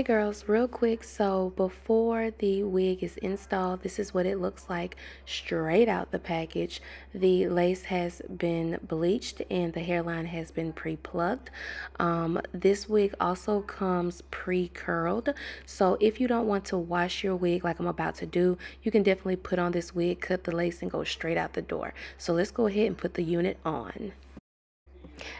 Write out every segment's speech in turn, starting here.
Hey girls, real quick, so before the wig is installed, this is what it looks like straight out the package. The lace has been bleached and the hairline has been pre-plucked. This wig also comes pre-curled, so if you don't want to wash your wig like I'm about to do, you can definitely put on this wig, cut the lace, and go straight out the door. So let's go ahead and put the unit on.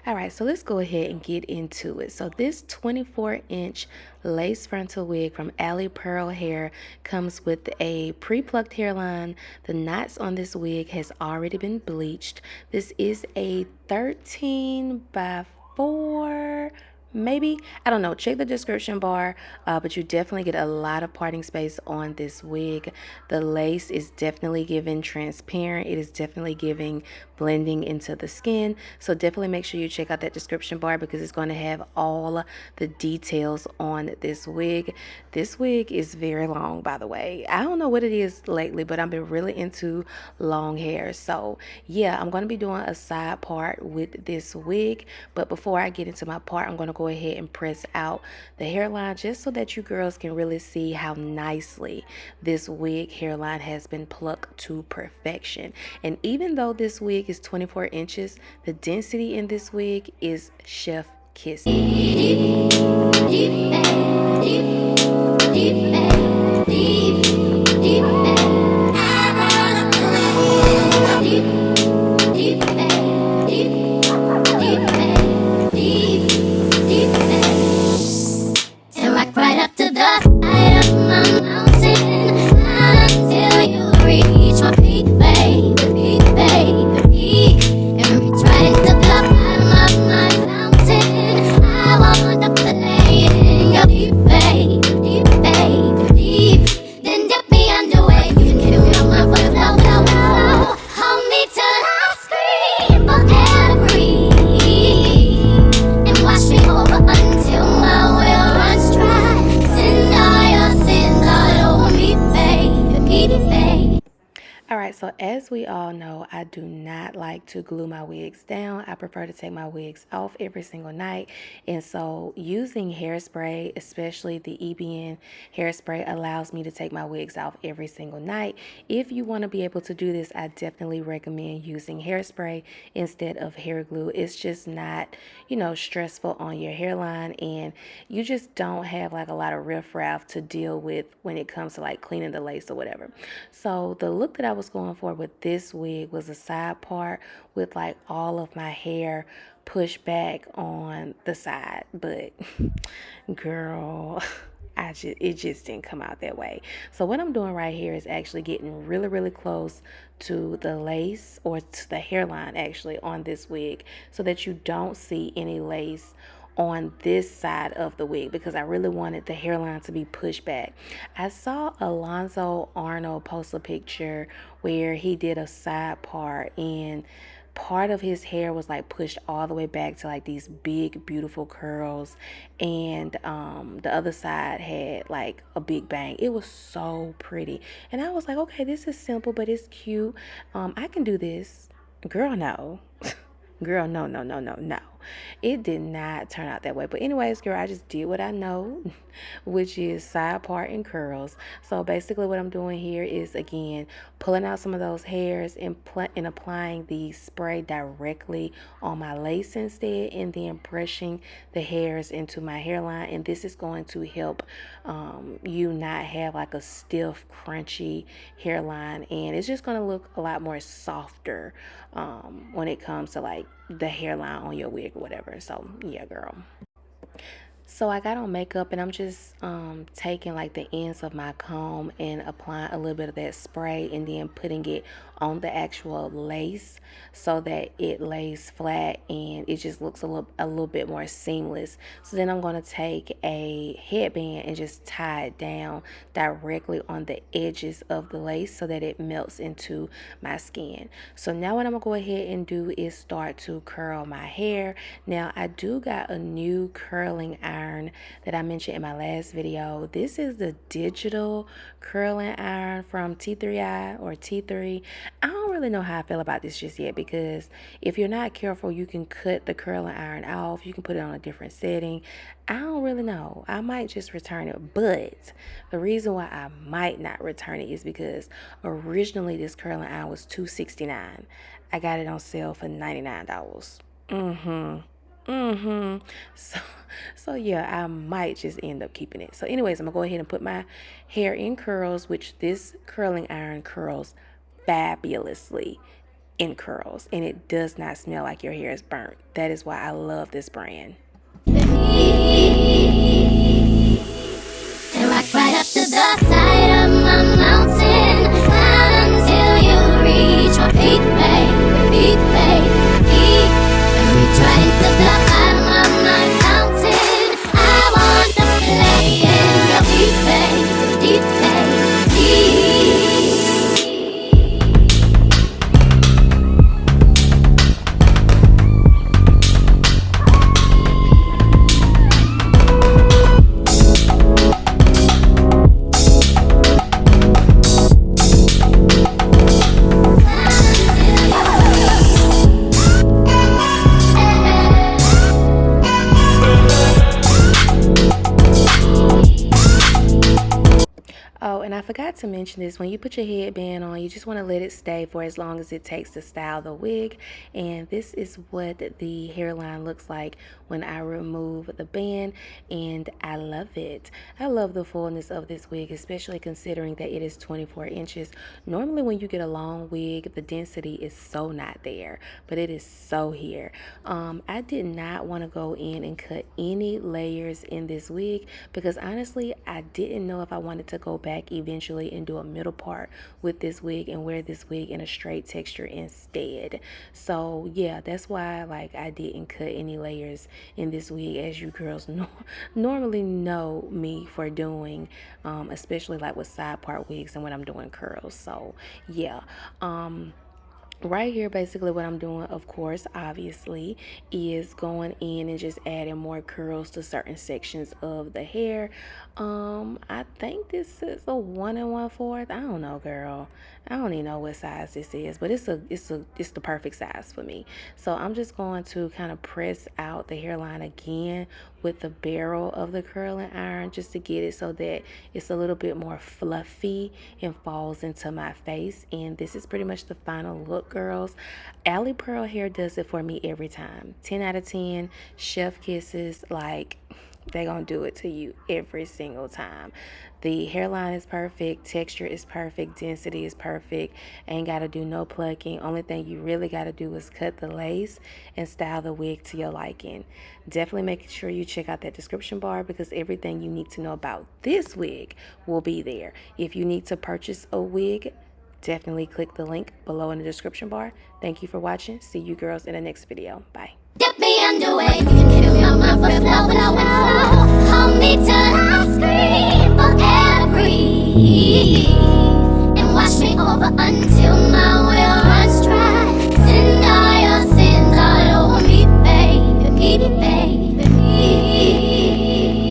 All right, so let's go ahead and get into it. So this 24-inch lace frontal wig from Alipearl Hair comes with a pre-plucked hairline. The knots on this wig has already been bleached. This is a 13 by 4, maybe, I don't know, check the description bar, but you definitely get a lot of parting space on this wig. The lace is definitely giving transparent. It is definitely giving blending into the skin, so definitely make sure you check out that description bar because it's going to have all the details on this wig. This wig is very long, by the way. I don't know what it is lately, but I've been really into long hair. So yeah, I'm going to be doing a side part with this wig, but before I get into my part, I'm going to go ahead and press out the hairline just so that you girls can really see how nicely this wig hairline has been plucked to perfection. And even though this wig is 24 inches, the density in this wig is chef kiss. Alright, so as we all know, I do not like to glue my wigs down. I prefer to take my wigs off every single night. And so using hairspray, especially the EBN hairspray, allows me to take my wigs off every single night. If you want to be able to do this, I definitely recommend using hairspray instead of hair glue. It's just not, stressful on your hairline, and you just don't have like a lot of riffraff to deal with when it comes to like cleaning the lace or whatever. So the look that I was going for with this wig was a side part with like all of my hair pushed back on the side, but girl, it just didn't come out that way. So what I'm doing right here is actually getting really close to the lace, or to the hairline actually, on this wig, so that you don't see any lace on this side of the wig, because I really wanted the hairline to be pushed back. I saw Alonzo Arnold post a picture where he did a side part, and part of his hair was like pushed all the way back to like these big beautiful curls, and the other side had like a big bang. It was so pretty, and I was like, okay, this is simple but it's cute. I can do this. Girl, no. Girl, no. It did not turn out that way. But anyways, girl, I just did what I know, which is side part and curls. So basically what I'm doing here is, again, pulling out some of those hairs and applying the spray directly on my lace instead, and then brushing the hairs into my hairline. And this is going to help you not have like a stiff, crunchy hairline, and it's just going to look a lot more softer when it comes to like the hairline on your wig or whatever. So yeah, girl. So I got on makeup, and I'm just taking like the ends of my comb and applying a little bit of that spray, and then putting it on the actual lace so that it lays flat and it just looks a little bit more seamless. So then I'm going to take a headband and just tie it down directly on the edges of the lace so that it melts into my skin. So now what I'm going to go ahead and do is start to curl my hair. Now I do got a new curling iron iron that I mentioned in my last video. This is the digital curling iron from T3i or T3. I don't really know how I feel about this just yet, because if you're not careful, you can cut the curling iron off. You can put it on a different setting. I don't really know. I might just return it. But the reason why I might not return it is because originally this curling iron was $269. I got it on sale for $99. So yeah, I might just end up keeping it. So anyways, I'm gonna go ahead and put my hair in curls, which this curling iron curls fabulously in curls, and it does not smell like your hair is burnt. That is why I love this brand. And rock right up to the side of my mountain, climb until you reach my peak, babe, peak, babe, peak. And reach right to the bottom of my mountain. I want to play in your deep, babe, deep, babe, deep. Oh, and I forgot to mention this. When you put your headband on, you just want to let it stay for as long as it takes to style the wig. And this is what the hairline looks like when I remove the band, and I love it. I love the fullness of this wig, especially considering that it is 24 inches. Normally when you get a long wig, the density is so not there, but it is so here. I did not want to go in and cut any layers in this wig, because honestly, I didn't know if I wanted to go back eventually and do a middle part with this wig and wear this wig in a straight texture instead. So yeah, that's why like I didn't cut any layers in this wig, as you girls normally know me for doing, especially like with side part wigs and when I'm doing curls. So yeah, right here basically what I'm doing, of course, obviously, is going in and just adding more curls to certain sections of the hair. I think this is a 1 1/4. I don't know, girl. I don't even know what size this is, but it's the perfect size for me. So I'm just going to kind of press out the hairline again with the barrel of the curling iron, just to get it so that it's a little bit more fluffy and falls into my face. And this is pretty much the final look, girls. Alipearl hair does it for me every time. 10 out of 10. Chef kisses. Like, they're gonna do it to you every single time. The hairline is perfect, texture is perfect, density is perfect. Ain't gotta do no plucking. Only thing you really gotta do is cut the lace and style the wig to your liking. Definitely make sure you check out that description bar, because everything you need to know about this wig will be there. If you need to purchase a wig, definitely click the link below in the description bar. Thank you for watching. See you girls in the next video. Bye. Dip me underway, you can feel my mind for flow, flow, flow. Hold me till I scream.